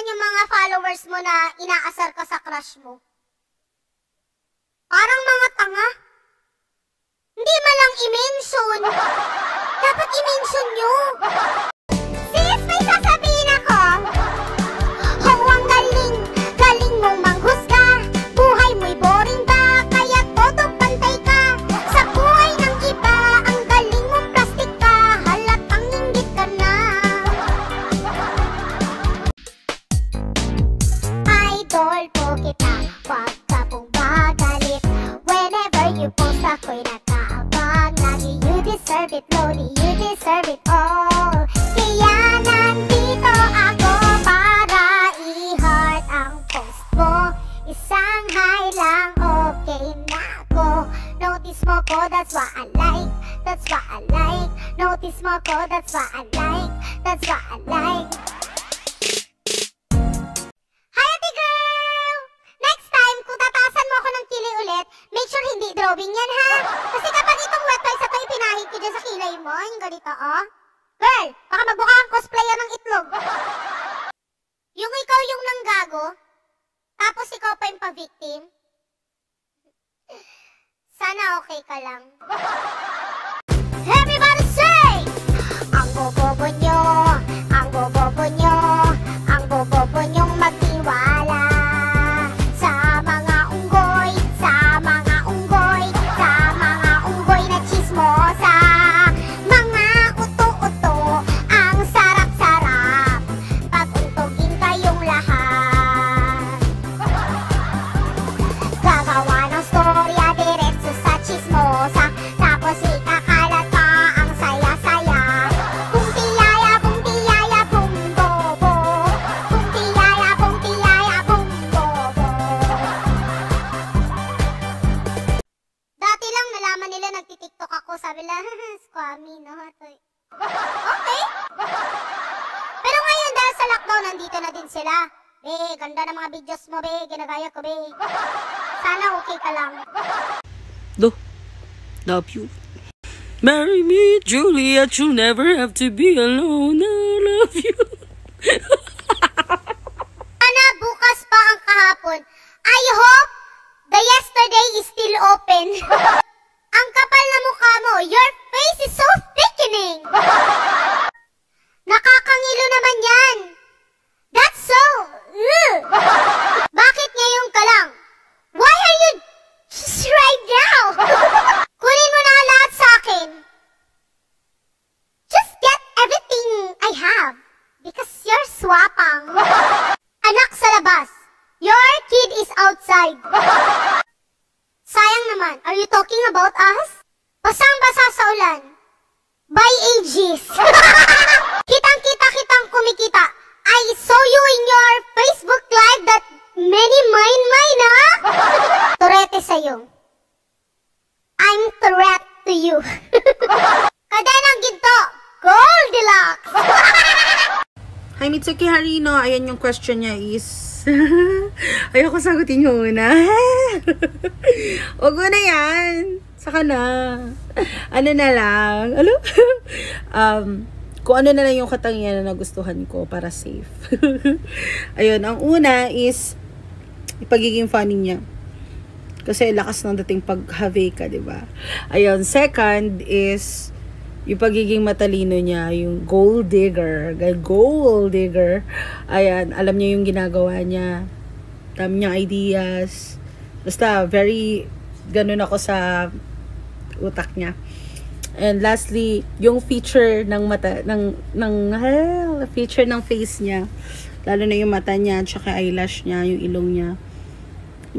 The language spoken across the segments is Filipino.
naman yung mga followers mo na inaasar ka sa crush mo? Parang mga tanga. Hindi malang i-mention. Dapat i-mention nyo. Sis, may sasabihin ako. Oh, ang galing. Galing mong manghusga. Buhay mo'y boring ba? Kaya todo pantay ka. Sa buhay ng iba, ang galing mong plastic ka. Halatang inggit ka na. Idol po kita. Wag ka pong magalit. Whenever you post ako'y nakaabang. Lagi you deserve it, Lodi. You deserve it all. Kaya nandito ako para i-heart ang post mo. Isang hi lang, okay na ako. Notice mo ko, that's what I like. That's what I like. Notice mo ko, that's what I like. That's what I like. Hi, ate girl! Next time, kung tatasan mo ako ng kilay ulit, make sure hindi drawing yan, ha? Kasi kapag itong wet wipes ito ipinahid ko dyan sa kilay mo, yung ganito, oh. Girl, baka magbuka ang cosplayer ng itlog. Yung ikaw yung nanggago, tapos ikaw pa yung pa-victim. Sana okay ka lang. Everybody say! Ang bobobo nyo, ang bobobo nyo, ang bobobo nyong magtiwala sa mga unggoy, sa mga unggoy, sa mga unggoy na chismosa. Mga uto-uto, ang sarap-sarap, pag-untogin kayong lahat. Gagawa ng storya diretso sa chismosa, tapos ikakalat pa ang saya-saya. Kung tiyaya, bum bobo. Kung tiyaya, bum bobo. Dati lang nalaman nila nagtitiktok ako, sabi lang, squammy, no? Okay. Pero ngayon dahil sa lockdown, nandito na din sila. Be, ganda ng mga videos mo, be. Ginagaya ko, be. Sana okay ka lang. Do, love you. Marry me, Juliet. You'll never have to be alone. I love you. Sana bukas pa ang kahapon. I hope the yesterday is still open. Ang kapal na mukha mo. Your face is so thickening. Nakakangilo naman yan. That's so... Bakit ngayon ka lang? Why are you just right now? Kunin mo na lahat sa akin. Just get everything I have. Because you're swapang. Anak sa labas. Your kid is outside. Sayang naman. Are you talking about us? Basang-basa sa ulan. By ages. Kitang-kita kumikita. I saw you in your Facebook live that many mine, ha? Turete sa'yo. I'm Tourette to you. Kadenang ginto. Goldilocks. Hi, Mitsuki Harino. Ayan yung question niya is... Ayoko sagutin yung una. Huwag mo na yan. Saka na. Ano na lang. Ano? Kung ano na lang yung katangian na nagustuhan ko para safe. Ayun, ang una is pagiging funny niya. Kasi lakas ng dating pag-have ka, diba? Ayun, second is yung pagiging matalino niya, yung gold digger. Gold digger. Ayan, alam niya yung ginagawa niya. Dami niyang ideas. Basta, very ganun ako sa utak niya. And lastly, yung feature ng mata, feature ng face niya. Lalo na yung mata niya, tsaka eyelash niya, yung ilong niya.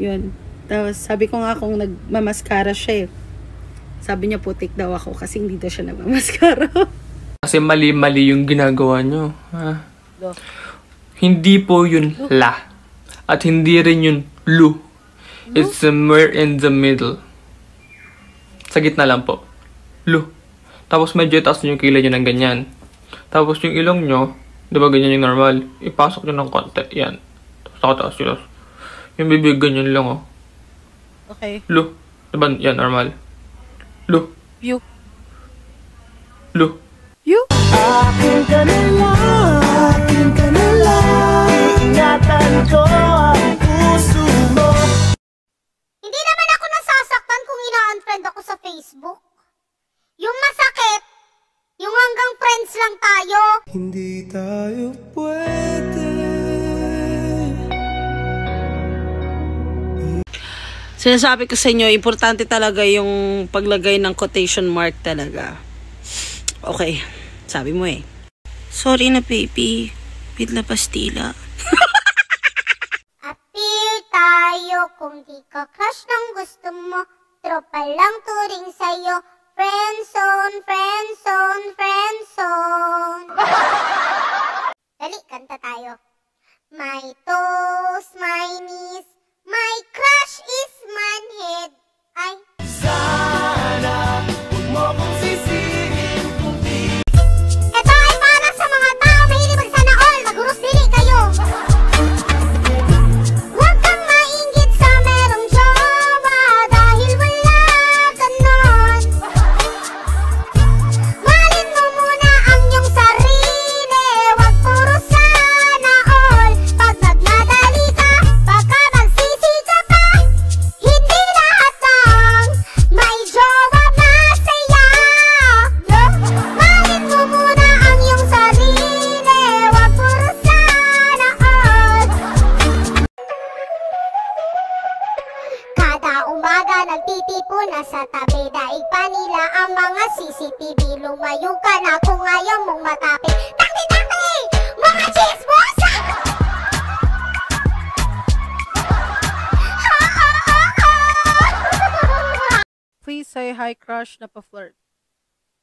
Yun. Tapos, sabi ko nga kung nagmamaskara siya eh. Sabi niya putik daw ako kasi hindi daw siya nagmamaskara. Kasi mali-mali yung ginagawa niyo. Ha? Hindi po yun la. At hindi rin yun lu. It's somewhere in the middle. Sa gitna lang po. Lu. Tapos medyo taas yung kilay nyo ng ganyan. Tapos yung ilong nyo, di ba ganyan yung normal? Ipasok nyo ng konti. Yan. Tapos nakataas yun. Yung bibig ganyan lang, oh. Okay. Lu. Diba yan, normal? Lu. You. Lu. You. Akin ka na lang, Hindi tayo pwede. Sinasabi ko sa inyo, importante talaga yung paglagay ng quotation mark talaga. Okay, sabi mo eh. Sorry na baby, with na pastila. Appeal tayo kung di ka crush ng gusto mo. Tropa lang turing sa'yo. Friendzone, friendzone, friendzone. Dali, kanta tayo. My toes, my knees, my crush is manhead. Ay. Sana huwag mo kong sisihin kung di. Ito ay para sa mga tao mahilig magsana all. Magurus dili kayo. Huwag kang mainggit sa merong jowa dahil wala ka nun. Mahalin mo muna ang iyong sarili. Huwag puro sana all. Pag nagmadali ka, baka magsisi ka pa. Hindi lahat ng may jowa masaya. Mahalin mo muna ang iyong sarili. Huwag puro sana all. Kada umaga nagtitipon na sa tabi. Daig pa nila ang mga CCTV. Lumayo ka na kung ayaw mong matapik. Takti-takti! Mga chismosa! Please say hi crush na pa-flirt.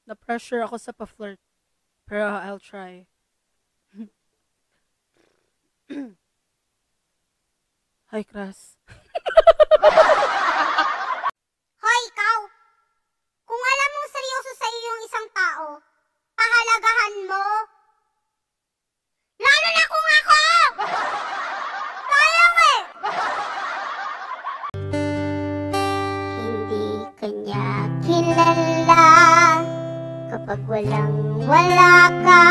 Na-pressure ako sa pa-flirt. Pero I'll try. Hi crush. Hoy, ikaw! Kung alam mong seryoso sa'yo yung isang tao, pahalagahan mo. Lalo na kung ako! Sayang eh! Hindi kanya kilala kapag wala ka.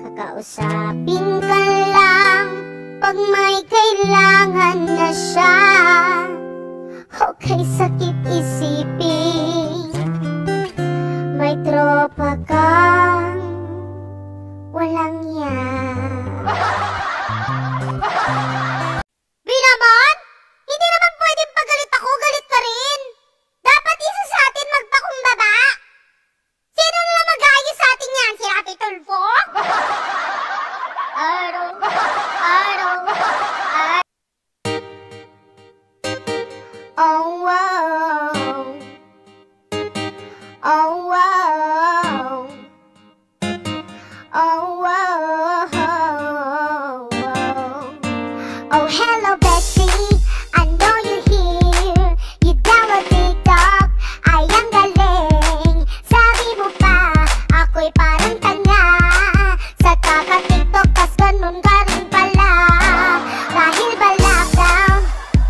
Kakausapin ka lang pag may kailangan na siya. Okay, sakit isipin may tropa kang walang yan. Binaman? Hindi naman pwedeng pagalit ako, galit ka rin. Dapat isa sa atin magpakumbaba. Sino nila mag-aayos sa atin yan? Si Rapi Tulfo? Araw. Oh, wow. Oh, wow. Oh, wow. Oh, hello, Betsy. I know you're here. You download TikTok. Ay, ang galing. Sabi mo pa, ako'y parang tanga. Sa kaka-TikTok, tas ganun ka rin pala. Dahil ba lockdown,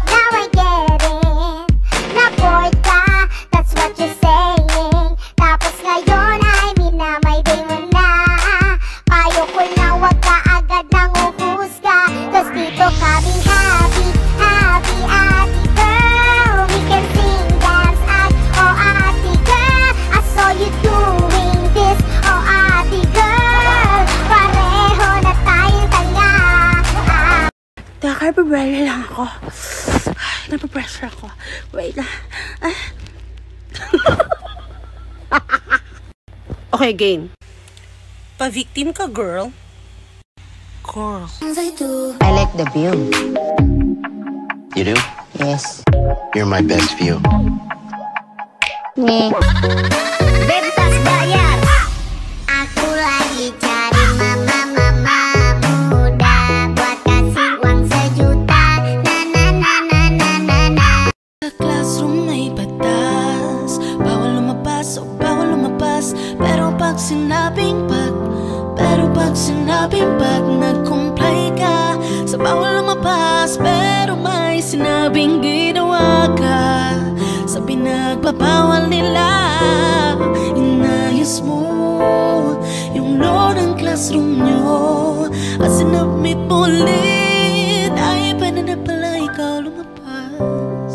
now I get it. Na-bored ka, that's what you're saying. Tapos ngayon ay minamay-day mo na. Payo ko na wag ka agad nang uhusga. Cause dito kami happy, happy, ate girl. We can sing, dance, act, oh ate girl. I saw you doing this, oh ate girl. Pareho na tayong tanga. Teka, pabrela lang ako. Ay, napapressure ako. Wait na. Okay, game. Pa-victim ka, girl. Girl. I like the view. You do? Yes. You're my best view. Me. Bentas bayar. Aku lagi cari mama muda buat kasih uang sejuta. Na na na na na na na. Sa classroom may batas, bawal lumabas o bawal lumabas. Pero pag sinabing pag nag-comply ka sa bawal lumabas, pero may sinabing ginawa ka sa pinagbabawal nila. Inayos mo yung law ng classroom nyo at sinubmit mo ulit. Ay, pwede na pala ikaw lumabas.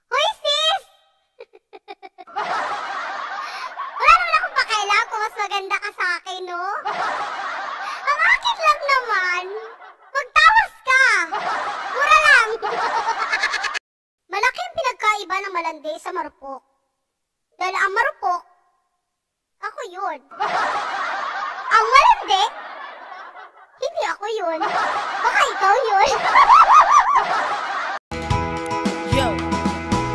Hoy sis! magpapaganda ka sa akin, no? Ang akin lang naman, magtawas ka! Mura lang! Malaki ang pinagkaiba ng malandi sa marupok. Dahil ang marupok, ako yun. Ang malandi, hindi ako yun. Baka ikaw yun. Yo,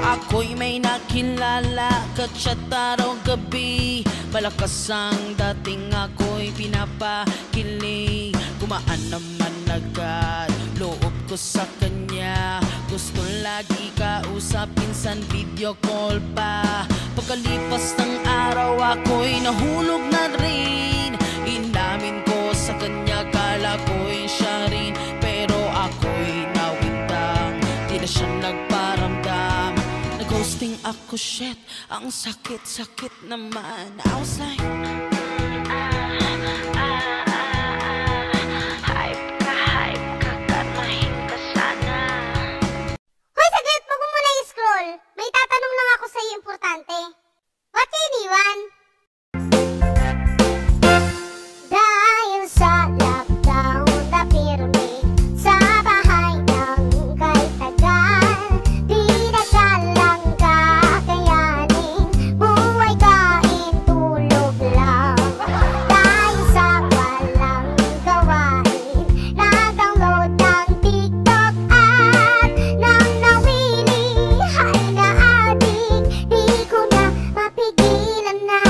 ako'y may nakilala, ka-chat araw gabi. Malakas ang dating, ako'y pinapakilig. Gumaan naman agad, loob ko sa kanya. Gusto lagi kausap, minsan video call pa. Pagkalipas ng araw, ako'y nahulog na rin. Inamin ko sa kanya, kala ko'y siya rin. Pero ako'y nawindang, di na siya nagparamdam. Nag-ghosting ako, shit, ang sakit-sakit naman. I was like, hype ka, kalmahin ka sana. Hoy, saglit, wag mo muna i-scroll. May tatanong lang ako sa'yo importante. Ba't kayo iniwan? Dahil sa lockdown na pirmi sa bahay ng kay tagal, di na siya lang kakayanin, buhay kain tulog lang. Dahil sa walang gawain, nag-download ng TikTok at nang nawili ay na-addict. Di ko na mapigilan na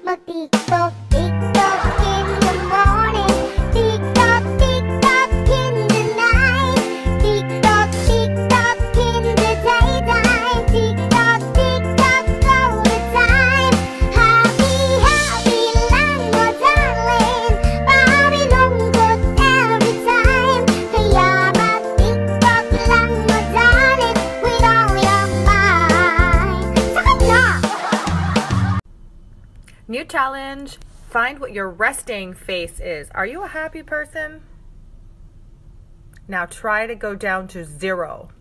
mag-TikTok, TikTok in the morning, TikTok, TikTok in the night, TikTok, TikTok in the daytime, TikTok, TikTok all the time. Happy, happy lang mo darling, pabilungkot every time. Kaya mag-TikTok lang mo darling, with all your mind. Sakit na! New challenge. Find what your resting face is. Are you a happy person? Now try to go down to 0.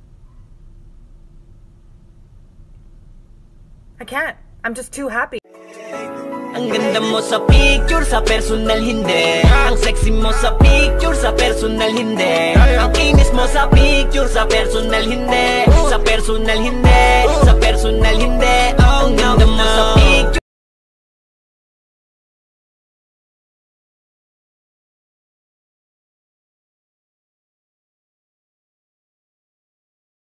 I can't. I'm just too happy. Ang ganda mo sa picture, sa personal hindi. Ang sexy mo sa picture, sa personal hindi. Ang kinis mo sa picture, sa personal hindi. Sa personal hindi, sa personal hindi.